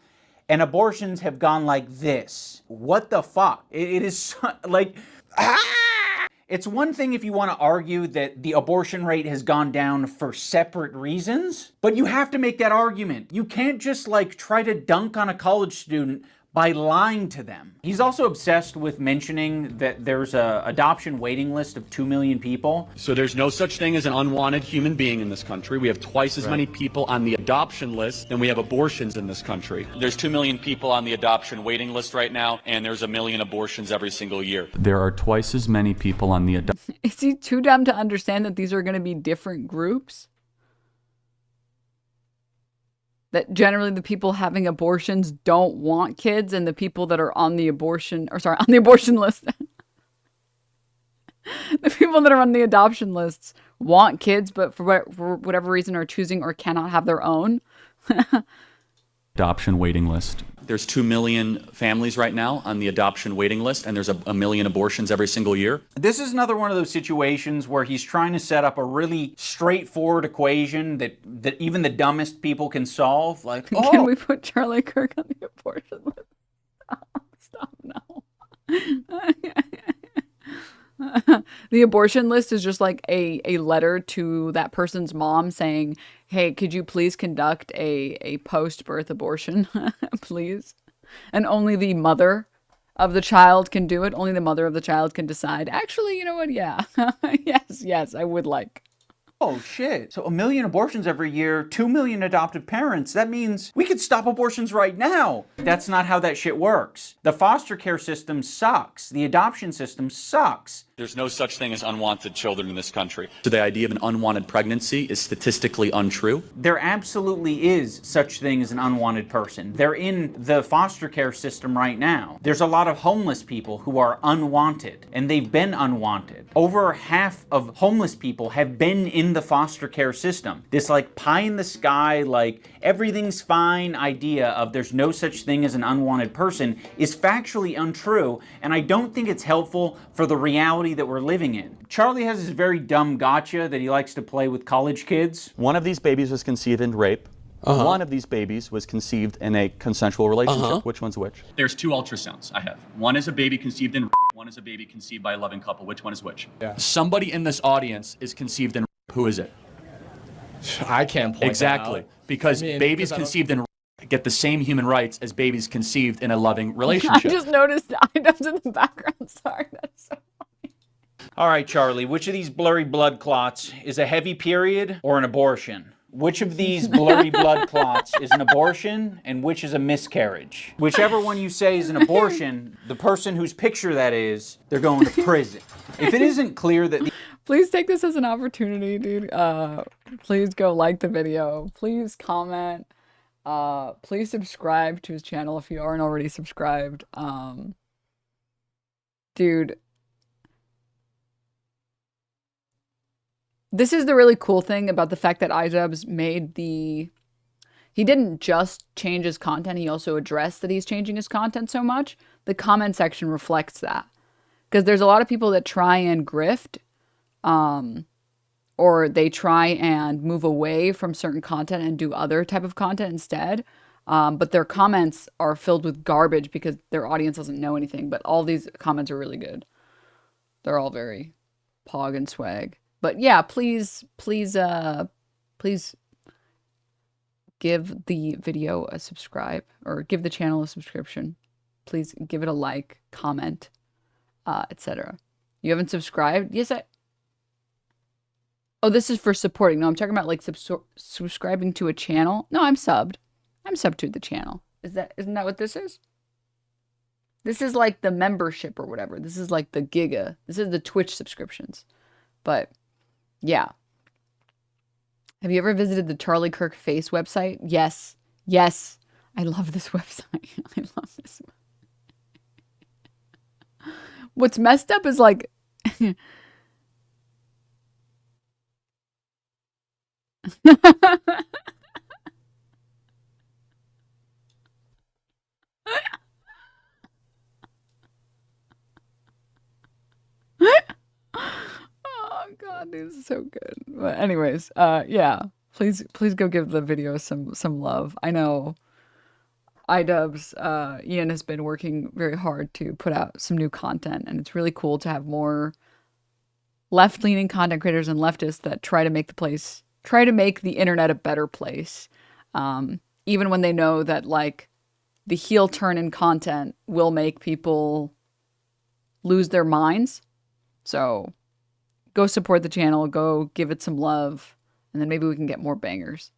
and abortions have gone like this. What the fuck? It is like... It's one thing if you want to argue that the abortion rate has gone down for separate reasons, but you have to make that argument. You can't just like try to dunk on a college student by lying to them. He's also obsessed with mentioning that there's a adoption waiting list of 2 million people. So there's no such thing as an unwanted human being in this country. We have twice as many people on the adoption list than we have abortions in this country. There's 2 million people on the adoption waiting list right now, and there's 1 million abortions every single year. There are twice as many people on the Is he too dumb to understand that these are going to be different groups? That generally the people having abortions don't want kids, and the people that are on the abortion list, the people that are on the adoption lists want kids, but for whatever reason are choosing or cannot have their own. adoption waiting list. There's 2 million families right now on the adoption waiting list, and there's 1 million abortions every single year. This is another one of those situations where he's trying to set up a really straightforward equation that even the dumbest people can solve. Like, oh, can we put Charlie Kirk on the abortion list? Stop now. The abortion list is just like a letter to that person's mom saying, hey, could you please conduct a post-birth abortion, please? And only the mother of the child can do it. Only the mother of the child can decide. Actually, you know what? Yeah. yes, I would like. Oh, shit. So 1 million abortions every year, 2 million adoptive parents. That means we could stop abortions right now. That's not how that shit works. The foster care system sucks. The adoption system sucks. There's no such thing as unwanted children in this country. So the idea of an unwanted pregnancy is statistically untrue. There absolutely is such thing as an unwanted person. They're in the foster care system right now. There's a lot of homeless people who are unwanted, and they've been unwanted. Over half of homeless people have been in the foster care system. This like pie in the sky, like everything's fine idea of there's no such thing as an unwanted person is factually untrue, and I don't think it's helpful for the reality that we're living in. Charlie has this very dumb gotcha that he likes to play with college kids. One of these babies was conceived in rape. One of these babies was conceived in a consensual relationship. Which one's which? There's 2 ultrasounds I have. One is a baby conceived in rape. One is a baby conceived by a loving couple. Which one is which? Yeah. Somebody in this audience is conceived in rape. Who is it? I can't point exactly. that out. Because babies conceived in rape get the same human rights as babies conceived in a loving relationship. I just noticed the items in the background. Sorry, that's so funny. All right, Charlie, which of these blurry blood clots is a heavy period or an abortion? Which of these blurry blood clots is an abortion and which is a miscarriage? Whichever one you say is an abortion, the person whose picture that is, they're going to prison. If it isn't clear that... Please take this as an opportunity, dude. Please go like the video. Please comment. Please subscribe to his channel if you aren't already subscribed. Dude, This is the really cool thing about the fact that iDubbbz made the... He didn't just change his content, he also addressed that he's changing his content so much. The comment section reflects that. Because there's a lot of people that try and grift, or they try and move away from certain content and do other type of content instead. But their comments are filled with garbage because their audience doesn't know anything. But all these comments are really good. They're all very pog and swag. But yeah, please give the video a subscribe, or give the channel a subscription. Please give it a like, comment, etc. You haven't subscribed? Yes, Oh, this is for supporting. No, I'm talking about like subscribing to a channel. No, I'm subbed. I'm subbed to the channel. Isn't that what this is? This is like the membership or whatever. This is like the Giga. This is the Twitch subscriptions. But yeah. Have you ever visited the Charlie Kirk Face website? Yes. Yes. I love this website. I love this. What's messed up is like... Oh god, this is so good. But anyways, yeah. Please go give the video some love. I know iDubbbz, Ian has been working very hard to put out some new content, and it's really cool to have more left-leaning content creators and leftists that try to make the internet a better place. Even when they know that like the heel turn in content will make people lose their minds. So go support the channel, go give it some love, and then maybe we can get more bangers.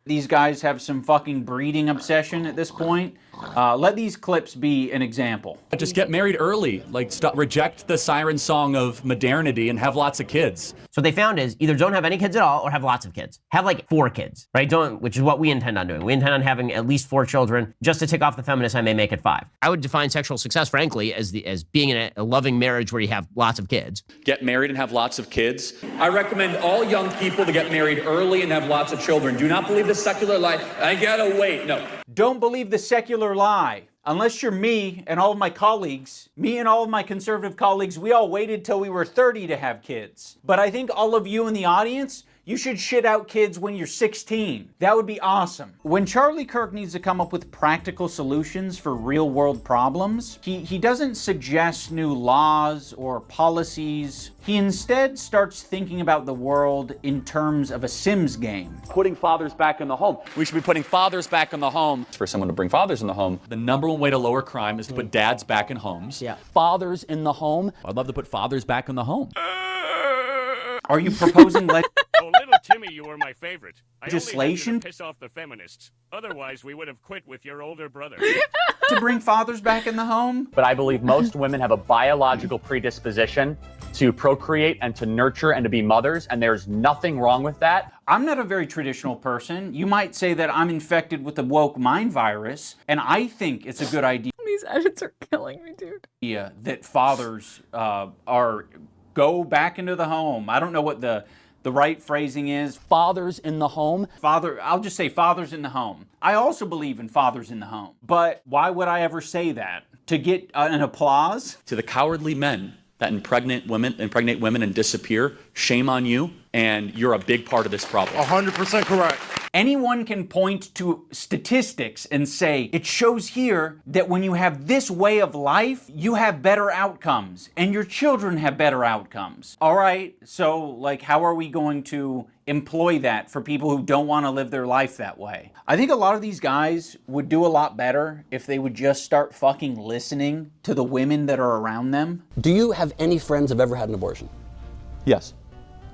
These guys have some fucking breeding obsession at this point. Let these clips be an example. Just get married early. Like, reject the siren song of modernity and have lots of kids. So what they found is either don't have any kids at all or have lots of kids. Have like 4 kids, right? Which is what we intend on doing. We intend on having at least 4 children. Just to tick off the feminists, I may make it 5. I would define sexual success, frankly, as being in a loving marriage where you have lots of kids. Get married and have lots of kids. I recommend all young people to get married early and have lots of children. Do not believe the secular lie. I gotta wait. No. Don't believe the secular lie. Unless you're me and all of my colleagues, me and all of my conservative colleagues, we all waited till we were 30 to have kids. But I think all of you in the audience, you should shit out kids when you're 16. That would be awesome. When Charlie Kirk needs to come up with practical solutions for real world problems, he doesn't suggest new laws or policies. He instead starts thinking about the world in terms of a Sims game. Putting fathers back in the home. We should be putting fathers back in the home. For someone to bring fathers in the home, the number one way to lower crime is to put dads back in homes. Yeah. Fathers in the home. I'd love to put fathers back in the home. Are you proposing Oh, little Timmy, you were my favorite. legislation? I only had you to piss off the feminists. Otherwise, we would have quit with your older brother. To bring fathers back in the home? But I believe most women have a biological predisposition to procreate and to nurture and to be mothers, and there's nothing wrong with that. I'm not a very traditional person. You might say that I'm infected with the woke mind virus, and I think it's a good idea. These edits are killing me, dude. Yeah, that fathers go back into the home. I don't know what the right phrasing is. Fathers in the home. I'll just say fathers in the home. I also believe in fathers in the home. But why would I ever say that? To get an applause? To the cowardly men that impregnate women and disappear, shame on you, and you're a big part of this problem. 100% correct. Anyone can point to statistics and say, it shows here that when you have this way of life, you have better outcomes, and your children have better outcomes. All right, so like, how are we going to employ that for people who don't want to live their life that way? I think a lot of these guys would do a lot better if they would just start fucking listening to the women that are around them. Do you have any friends who have ever had an abortion? Yes.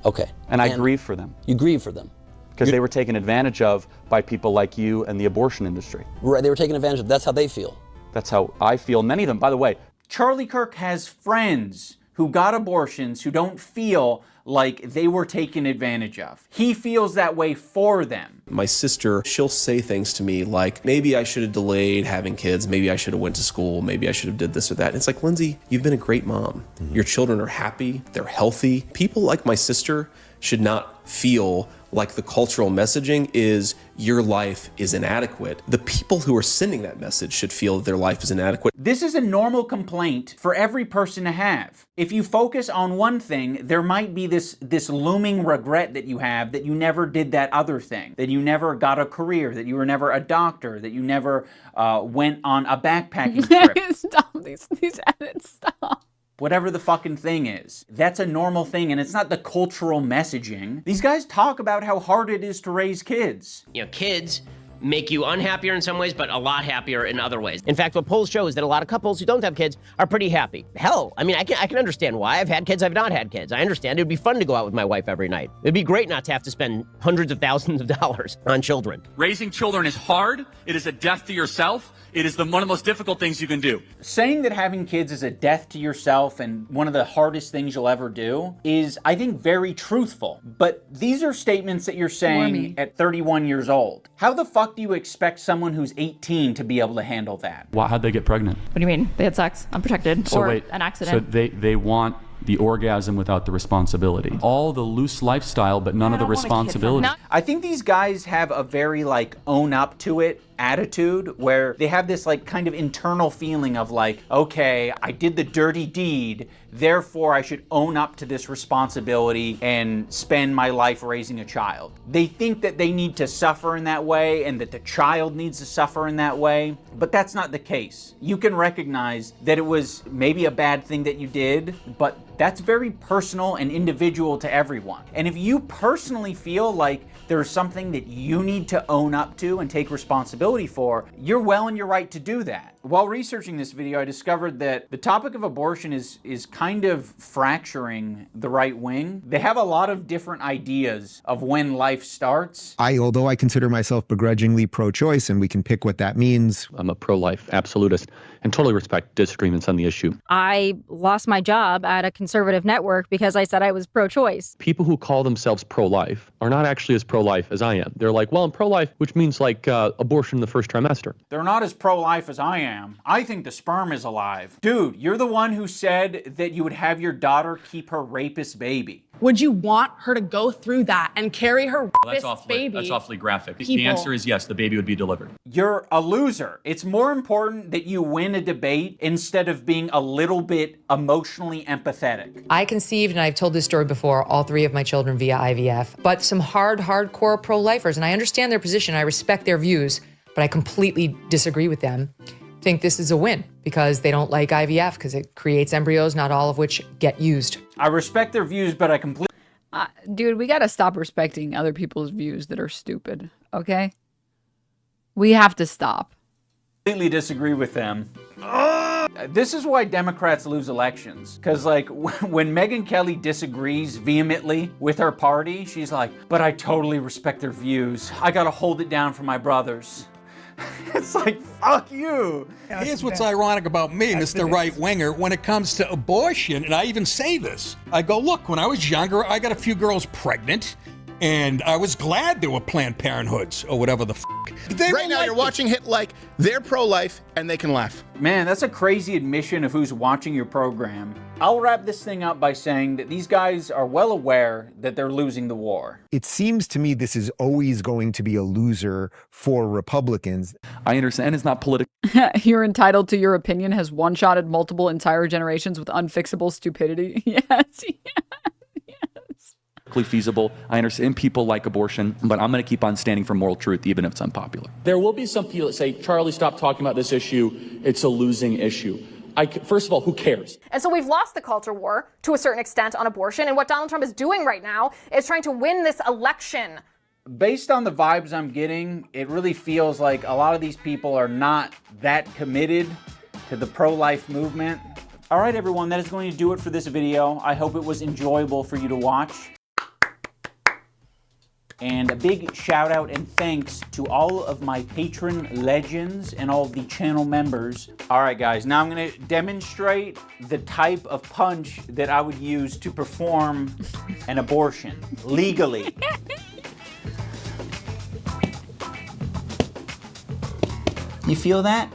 Okay. And I grieve for them. You grieve for them? Because they were taken advantage of by people like you and the abortion industry. Right, they were taken advantage of. That's how they feel. That's how I feel. Many of them, by the way. Charlie Kirk has friends who got abortions who don't feel like they were taken advantage of. He feels that way for them. My sister, she'll say things to me like, maybe I should have delayed having kids, maybe I should have went to school, maybe I should have did this or that. And it's like, Lindsay, you've been a great mom. Your children are happy, they're healthy. People like my sister should not feel like the cultural messaging is your life is inadequate. The people who are sending that message should feel that their life is inadequate. This is a normal complaint for every person to have. If you focus on one thing, there might be this looming regret that you have that you never did that other thing, that you never got a career, that you were never a doctor, that you never went on a backpacking trip. Stop these edits, stop. Whatever the fucking thing is. That's a normal thing, and it's not the cultural messaging. These guys talk about how hard it is to raise kids. You know, kids make you unhappier in some ways, but a lot happier in other ways. In fact, what polls show is that a lot of couples who don't have kids are pretty happy. Hell, I mean, I can understand why. I've had kids, I've not had kids. I understand. It would be fun to go out with my wife every night. It'd be great not to have to spend hundreds of thousands of dollars on children. Raising children is hard. It is a death to yourself. It is one of the most difficult things you can do. Saying that having kids is a death to yourself and one of the hardest things you'll ever do is, I think, very truthful. But these are statements that you're saying at 31 years old. How the fuck do you expect someone who's 18 to be able to handle that? How'd they get pregnant? What do you mean? They had sex unprotected or an accident? So they want the orgasm without the responsibility. All the loose lifestyle, but none of the responsibility. I think these guys have a very own up to it attitude where they have this kind of internal feeling of okay, I did the dirty deed, therefore I should own up to this responsibility and spend my life raising a child. They think that they need to suffer in that way and that the child needs to suffer in that way, but that's not the case. You can recognize that it was maybe a bad thing that you did, but that's very personal and individual to everyone. And if you personally feel like there's something that you need to own up to and take responsibility for, you're well in your right to do that. While researching this video, I discovered that the topic of abortion is kind of fracturing the right wing. They have a lot of different ideas of when life starts. Although I consider myself begrudgingly pro-choice, and we can pick what that means. I'm a pro-life absolutist and totally respect disagreements on the issue. I lost my job at a conservative network because I said I was pro-choice. People who call themselves pro-life are not actually as pro-life as I am. They're like, well, I'm pro-life, which means abortion in the first trimester. They're not as pro-life as I am. I think the sperm is alive. Dude, you're the one who said that you would have your daughter keep her rapist baby. Would you want her to go through that and carry her baby? That's awfully graphic. People. The answer is yes, the baby would be delivered. You're a loser. It's more important that you win a debate instead of being a little bit emotionally empathetic. I conceived, and I've told this story before, all 3 of my children via IVF, but some hardcore pro-lifers, and I understand their position, I respect their views, but I completely disagree with them. Think this is a win because they don't like IVF because it creates embryos, not all of which get used. I respect their views, but I completely... Dude, we gotta stop respecting other people's views that are stupid, okay? We have to stop. Completely disagree with them. This is why Democrats lose elections. Because, when Megyn Kelly disagrees vehemently with her party, she's like, but I totally respect their views. I gotta hold it down for my brothers. It's like, fuck you. Here's what's ironic about me, Mr. Right-Winger, when it comes to abortion, and I even say this. I go, look, when I was younger, I got a few girls pregnant, and I was glad there were Planned Parenthoods, or whatever the fuck. Right now, you're watching it they're pro-life, and they can laugh. Man, that's a crazy admission of who's watching your program. I'll wrap this thing up by saying that these guys are well aware that they're losing the war. It seems to me this is always going to be a loser for Republicans. I understand it's not political. You're entitled to your opinion has one-shotted multiple entire generations with unfixable stupidity. Yes. Feasible. I understand people like abortion, but I'm going to keep on standing for moral truth, even if it's unpopular. There will be some people that say, Charlie, stop talking about this issue. It's a losing issue. First of all, who cares? And so we've lost the culture war to a certain extent on abortion. And what Donald Trump is doing right now is trying to win this election. Based on the vibes I'm getting, it really feels like a lot of these people are not that committed to the pro-life movement. All right, everyone, that is going to do it for this video. I hope it was enjoyable for you to watch. And a big shout out and thanks to all of my patron legends and all of the channel members. All right, guys, now I'm gonna demonstrate the type of punch that I would use to perform an abortion legally. You feel that?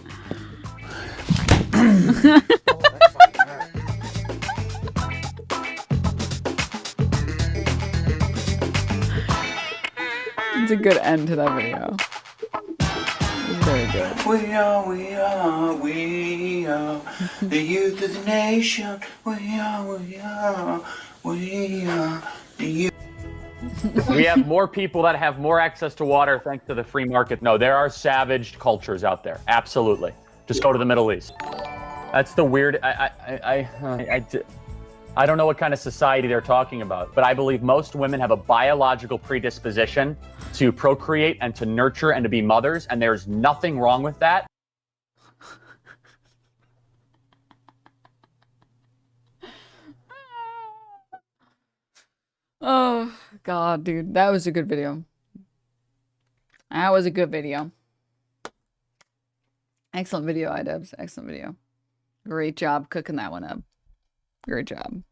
It's a good end to that video. It's very good. We are the youth of the nation. We are the youth. We have more people that have more access to water thanks to the free market. No, there are savaged cultures out there. Absolutely. Just go to the Middle East. That's the weird. I don't know what kind of society they're talking about, but I believe most women have a biological predisposition to procreate and to nurture and to be mothers, and there's nothing wrong with that. Oh, God, dude. That was a good video. That was a good video. Excellent video, iDubbbz. Excellent video. Great job cooking that one up. Great job.